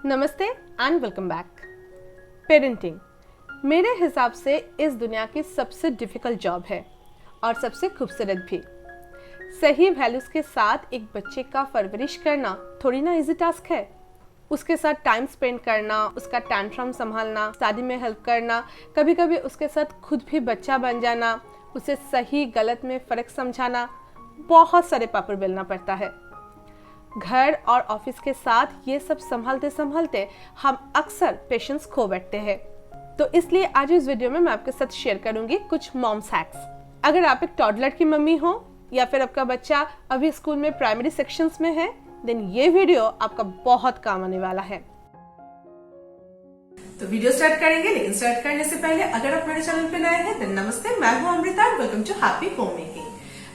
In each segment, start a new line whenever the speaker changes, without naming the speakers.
नमस्ते and welcome back. Parenting मेरे हिसाब से इस दुनिया की सबसे डिफ़िकल्ट जॉब है और सबसे खूबसूरत भी। सही वैल्यूज़ के साथ एक बच्चे का परवरिश करना थोड़ी ना इजी टास्क है। उसके साथ टाइम स्पेंड करना, उसका टैंट्रम संभालना, स्टडी में हेल्प करना, कभी कभी उसके साथ खुद भी बच्चा बन जाना, उसे सही गलत में फ़र्क समझाना, बहुत सारे पापड़ बेलना पड़ता है। घर और ऑफिस के साथ ये सब संभालते संभालते हम अक्सर पेशेंस खो बैठते हैं। तो इसलिए आज इस वीडियो में मैं आपके साथ शेयर करूंगी कुछ मॉम्स हैक्स। अगर आप एक टॉडलर की मम्मी हो या फिर आपका बच्चा अभी स्कूल में प्राइमरी सेक्शंस में है, देन ये वीडियो आपका बहुत काम आने वाला है।
तो वीडियो स्टार्ट करेंगे, लेकिन स्टार्ट करने से पहले अगर आप मेरे चैनल पे नए हैं, देन नमस्ते, मैं हूं Amrita, welcome to happy home making.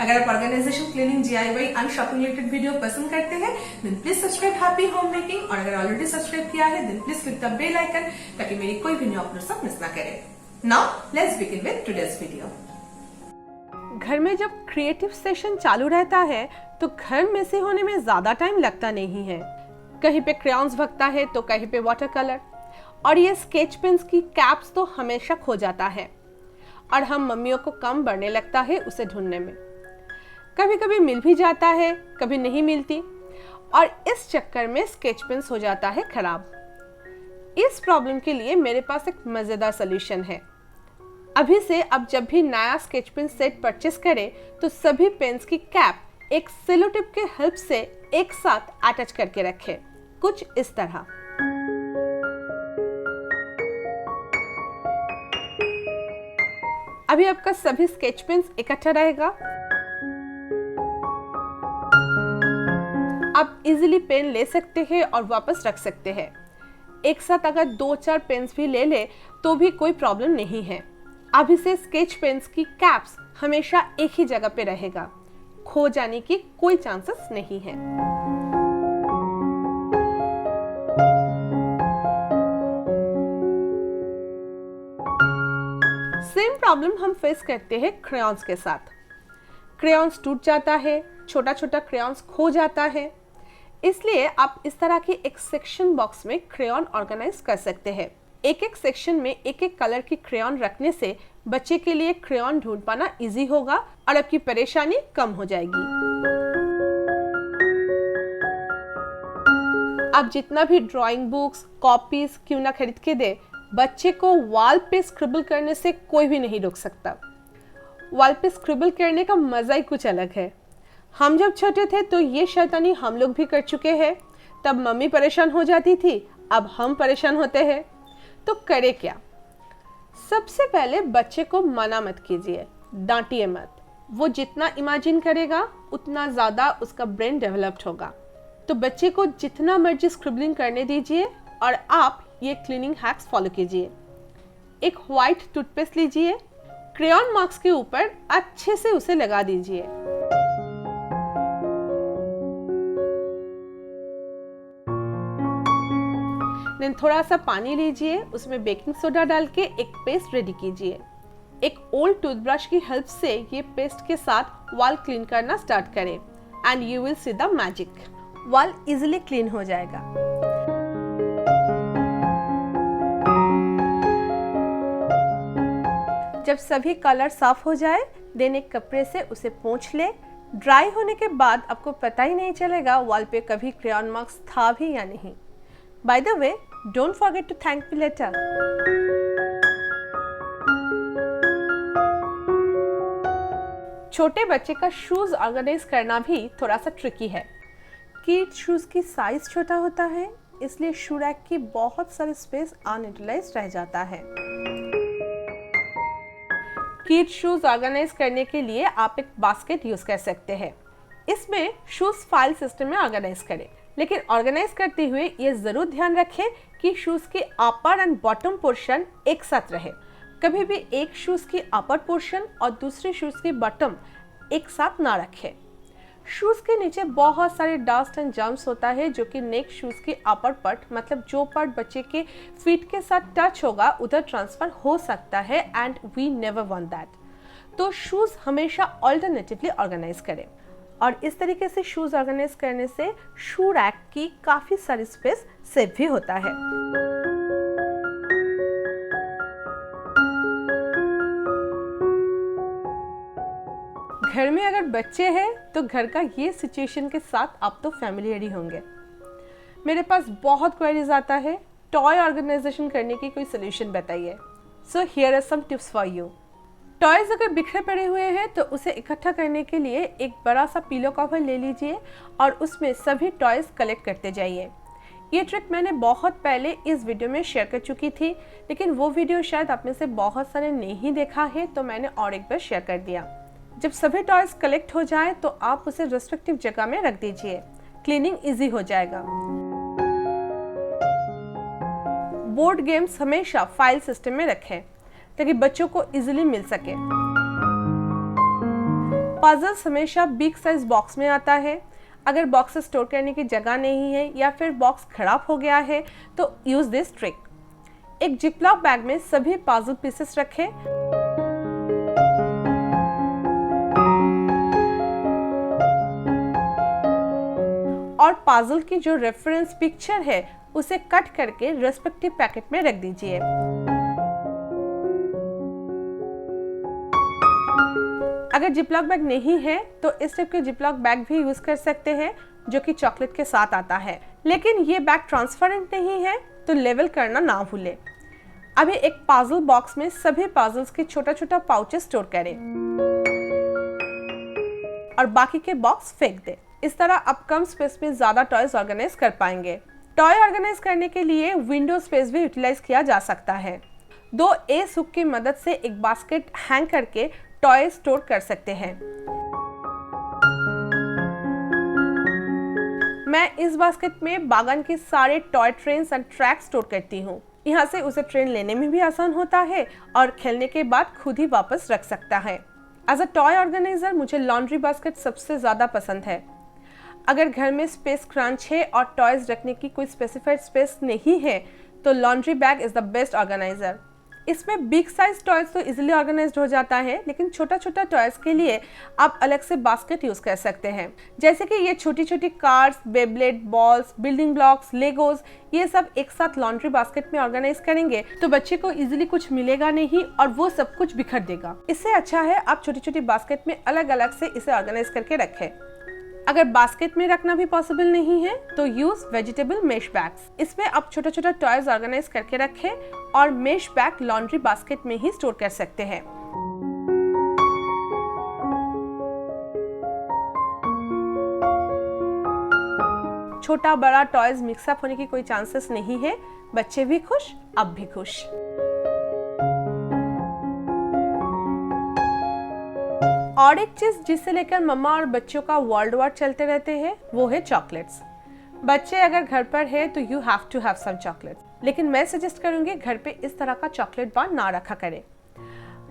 अगर आप organisation, cleaning, DIY and shopping related video पसंद करते हैं, then please subscribe happy home making. और अगर ऑलरेडी सब्सक्राइब किया है, then please click the bell icon ताकि मेरी कोई भी न्यू अपलोड मिस ना करे। Now let's begin with today's video.
घर में जब क्रिएटिव सेशन चालू रहता है तो घर में से होने में ज्यादा टाइम लगता नहीं है। कहीं पे क्रेयॉन्स भगता है तो कहीं पे वाटर कलर, और ये स्केच पेन्स की कैप्स तो हमेशा खो जाता है और हम मम्मियों को कम बढ़ने लगता है उसे ढूंढने में। कभी कभी मिल भी जाता है, कभी नहीं मिलती, और इस चक्कर में स्केच पेन्स हो जाता है खराब। इस प्रॉब्लम के लिए मेरे पास एक मजेदार सॉल्यूशन है। अभी से अब जब भी नया स्केच पेन सेट परचेस करें तो सभी पेन्स की कैप एक सेलो टिप के हेल्प से एक साथ अटैच करके रखें, कुछ इस तरह। अभी आपका सभी स्केच पेन्स इकट्ठा रहेगा। आप इजीली पेन ले सकते हैं और वापस रख सकते हैं। एक साथ अगर 2-4 पेन्स भी ले ले तो भी कोई प्रॉब्लम नहीं है। अभी से स्केच पेन्स की कैप्स हमेशा एक ही जगह पे रहेगा, खो जाने की कोई चांसेस नहीं है। सेम प्रॉब्लम हम फेस करते हैं क्रेयॉन्स के साथ। क्रेयॉन्स टूट जाता है, छोटा छोटा क्रेयॉन्स खो जाता है। इसलिए आप इस तरह की एक सेक्शन बॉक्स में क्रेयॉन ऑर्गेनाइज कर सकते हैं। एक एक सेक्शन में एक एक कलर की क्रेयॉन रखने से बच्चे के लिए क्रेयॉन ढूंढ पाना इजी होगा और आपकी परेशानी कम हो जाएगी। आप जितना भी ड्राइंग बुक्स, कॉपीज क्यों ना खरीद के दे, बच्चे को वॉल पे स्क्रिबल करने से कोई भी नहीं रोक सकता। वॉल पे स्क्रिबल करने का मजा ही कुछ अलग है। हम जब छोटे थे तो ये शैतानी हम लोग भी कर चुके हैं। तब मम्मी परेशान हो जाती थी, अब हम परेशान होते हैं। तो करे क्या? सबसे पहले बच्चे को मना मत कीजिए, डांटिए मत। वो जितना इमेजिन करेगा उतना ज़्यादा उसका ब्रेन डेवलप्ड होगा। तो बच्चे को जितना मर्जी स्क्रिबलिंग करने दीजिए और आप ये क्लीनिंग हैक्स फॉलो कीजिए। एक व्हाइट टूथपेस्ट लीजिए, क्रेयॉन मार्क्स के ऊपर अच्छे से उसे लगा दीजिए। देन थोड़ा सा पानी लीजिए, उसमें बेकिंग सोडा डाल के एक पेस्ट रेडी कीजिए। एक ओल्ड टूथब्रश की हेल्प से ये पेस्ट के साथ वॉल क्लीन करना स्टार्ट करें and you will see the magic. Wall easily clean हो जाएगा। जब सभी कलर साफ हो जाए, देन एक कपड़े से उसे पोंछ ले। ड्राई होने के बाद आपको पता ही नहीं चलेगा वॉल पे कभी क्रेयॉन मार्क्स था भी या नहीं। By the way, don't forget to thank me later. छोटे बच्चे का शूज ऑर्गेनाइज करना भी थोड़ा सा ट्रिकी है। किड्स शूज की साइज छोटा होता है, इसलिए शू रैक की बहुत सारी स्पेस अनयूटिलाइज्ड रह जाता है। किड्स शूज ऑर्गेनाइज करने के लिए आप एक बास्केट यूज कर सकते हैं। इसमें शूज फाइल सिस्टम में ऑर्गेनाइज करें, लेकिन ऑर्गेनाइज करते हुए ये जरूर ध्यान रखें कि शूज के अपर एंड बॉटम पोर्शन एक साथ रहे। कभी भी एक शूज की अपर पोर्शन और दूसरे शूज की बॉटम एक साथ ना रखें। शूज के नीचे बहुत सारे डस्ट एंड जर्म्स होता है जो कि नेक्स्ट शूज की अपर पार्ट, मतलब जो पार्ट बच्चे के फीट के साथ टच होगा, उधर ट्रांसफर हो सकता है and we never want that. तो शूज हमेशा ऑल्टरनेटिवली ऑर्गेनाइज करें। और इस तरीके से शूज ऑर्गेनाइज करने से शू रैक की काफी सारी स्पेस सेव भी होता है। घर में अगर बच्चे हैं तो घर का ये सिचुएशन के साथ आप तो फैमिलियर ही होंगे। मेरे पास बहुत क्वेरीज आता है, टॉय ऑर्गेनाइजेशन करने की कोई सोल्यूशन बताइए। So here are some tips for you. Toys अगर बिखरे पड़े हुए हैं तो उसे इकट्ठा करने के लिए एक बड़ा सा पिलो कवर ले लीजिए और उसमें सभी टॉयज कलेक्ट करते जाइए। ये ट्रिक मैंने बहुत पहले इस वीडियो में शेयर कर चुकी थी, लेकिन वो वीडियो शायद आप में से बहुत सारे नहीं देखा है, तो मैंने और एक बार शेयर कर दिया। जब सभी टॉयज कलेक्ट हो जाए तो आप उसे रेस्पेक्टिव जगह में रख दीजिए, क्लीनिंग इजी हो जाएगा। बोर्ड गेम्स हमेशा फाइल सिस्टम में रखें ताकि बच्चों को इजीली मिल सके। पजल्स हमेशा बिग साइज बॉक्स में आता है। अगर बॉक्स स्टोर करने की जगह नहीं है या फिर बॉक्स खराब हो गया है तो यूज दिस ट्रिक। एक जिपलॉक बैग में सभी पजल पीसेस रखें और पजल की जो रेफरेंस पिक्चर है उसे कट करके रेस्पेक्टिव पैकेट में रख दीजिए। अगर जिपलॉक बैग नहीं है तो इस टाइप के जिपलॉक बैग भी यूज कर सकते हैं जो कि चॉकलेट के साथ आता है, लेकिन ये बैग ट्रांसपेरेंट नहीं है तो लेवल करना ना भूलें। अभी एक पजल बॉक्स में सभी पजल्स के छोटा छोटा पाउचेस स्टोर करें और बाकी के बॉक्स फेंक दें। इस तरह आप कम स्पेस में ज्यादा टॉयज ऑर्गेनाइज कर पाएंगे। टॉय ऑर्गेनाइज करने के लिए विंडो स्पेस भी यूटिलाइज किया जा सकता है। 2 एस हुक की मदद से एक बास्केट हैंग करके टॉय स्टोर कर सकते हैं। मैं इस बास्केट में बागान के सारे toy trains and track store करती हूँ। यहाँ से उसे ट्रेन लेने में भी आसान होता है और खेलने के बाद खुद ही वापस रख सकता है। एज अ टॉय ऑर्गेनाइजर मुझे लॉन्ड्री बास्केट सबसे ज्यादा पसंद है। अगर घर में स्पेस क्रंच है और टॉयज रखने की कोई स्पेसिफाइड स्पेस नहीं है तो laundry bag is the best organiser. इसमें बिग साइज टॉयज तो इजीली ऑर्गेनाइज्ड हो जाता है, लेकिन छोटा छोटा टॉयज के लिए आप अलग से बास्केट यूज कर सकते हैं। जैसे कि ये छोटी छोटी cars, Beyblade, balls, building blocks, Legos, ये सब एक साथ लॉन्ड्री बास्केट में ऑर्गेनाइज करेंगे तो बच्चे को इजीली कुछ मिलेगा नहीं और वो सब कुछ बिखर देगा। इससे अच्छा है आप छोटी छोटी बास्केट में अलग अलग से इसे ऑर्गेनाइज करके रखें। अगर बास्केट में रखना भी पॉसिबल नहीं है तो यूज वेजिटेबल मेश बैग्स। इसमें आप छोटा छोटा टॉयज ऑर्गेनाइज करके रखें और मेश बैग लॉन्ड्री बास्केट में ही स्टोर कर सकते हैं। छोटा बड़ा टॉयज मिक्सअप होने की कोई चांसेस नहीं है। बच्चे भी खुश, आप भी खुश। और एक चीज जिसे लेकर मम्मा और बच्चों का वर्ल्ड वार चलते रहते हैं वो है चॉकलेट्स। बच्चे अगर घर पर है तो you have to have some chocolate, लेकिन मैं सजेस्ट करूंगी घर पे इस तरह का चॉकलेट बार ना रखा करें।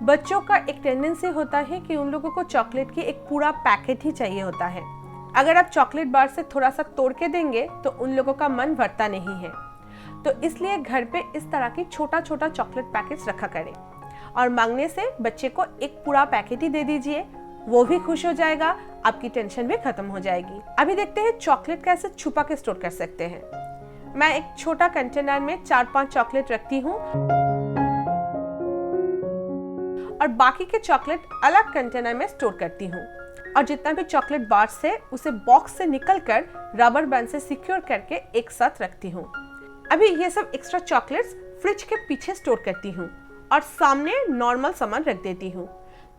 बच्चों का एक टेंडेंसी होता है कि उन लोगों को चॉकलेट की एक पूरा पैकेट ही चाहिए होता है। अगर आप चॉकलेट बार से थोड़ा सा तोड़ के देंगे तो उन लोगों का मन भरता नहीं है। तो इसलिए घर पे इस तरह की छोटा छोटा चॉकलेट पैकेट्स रखा करें और मांगने से बच्चे को एक पूरा पैकेट ही दे दीजिए, वो भी खुश हो जाएगा, आपकी टेंशन भी खत्म हो जाएगी। अभी देखते हैं चॉकलेट कैसे छुपा के स्टोर कर सकते हैं। मैं एक छोटा कंटेनर में 4-5 चॉकलेट रखती हूँ और बाकी के चॉकलेट अलग कंटेनर में स्टोर करती हूँ और जितना भी चॉकलेट बार से उसे बॉक्स से निकलकर रबर बैंड से सिक्योर करके एक साथ रखती हूँ। अभी ये सब एक्स्ट्रा चॉकलेट्स फ्रिज के पीछे स्टोर करती हूँ और सामने नॉर्मल सामान रख देती हूँ,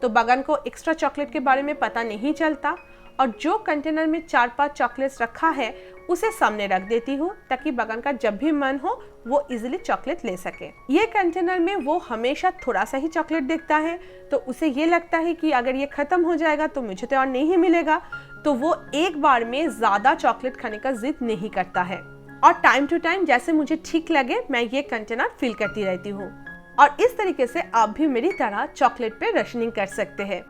तो बगान को एक्स्ट्रा चॉकलेट के बारे में पता नहीं चलता और जो कंटेनर में 4-5 चॉकलेट्स रखा है उसे सामने रख देती हूँ ताकि बगान का जब भी मन हो वो इजीली चॉकलेट ले सके। ये कंटेनर में वो हमेशा थोड़ा सा ही चॉकलेट देखता है तो उसे ये लगता है कि अगर ये खत्म हो जाएगा तो मुझे तो और नहीं मिलेगा, तो वो एक बार में ज्यादा चॉकलेट खाने का जिद नहीं करता है और टाइम टू टाइम जैसे मुझे ठीक लगे मैं ये कंटेनर फिल करती रहती हूँ। और इस तरीके से आप भी मेरी तरह चॉकलेट पे रशनिंग कर सकते हैं।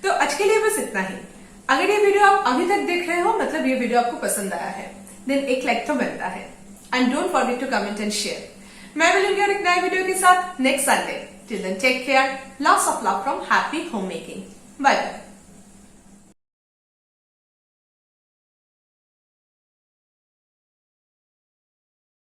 तो आज के लिए बस इतना ही। अगर ये वीडियो आप अभी तक देख रहे हो मतलब ये वीडियो आपको पसंद आया है, देन एक लाइक तो बनता है and don't forget to comment and share. मैं मिलूंगी और एक नए वीडियो के साथ next Sunday. Till then take care, lots of love from happy home making. Bye bye.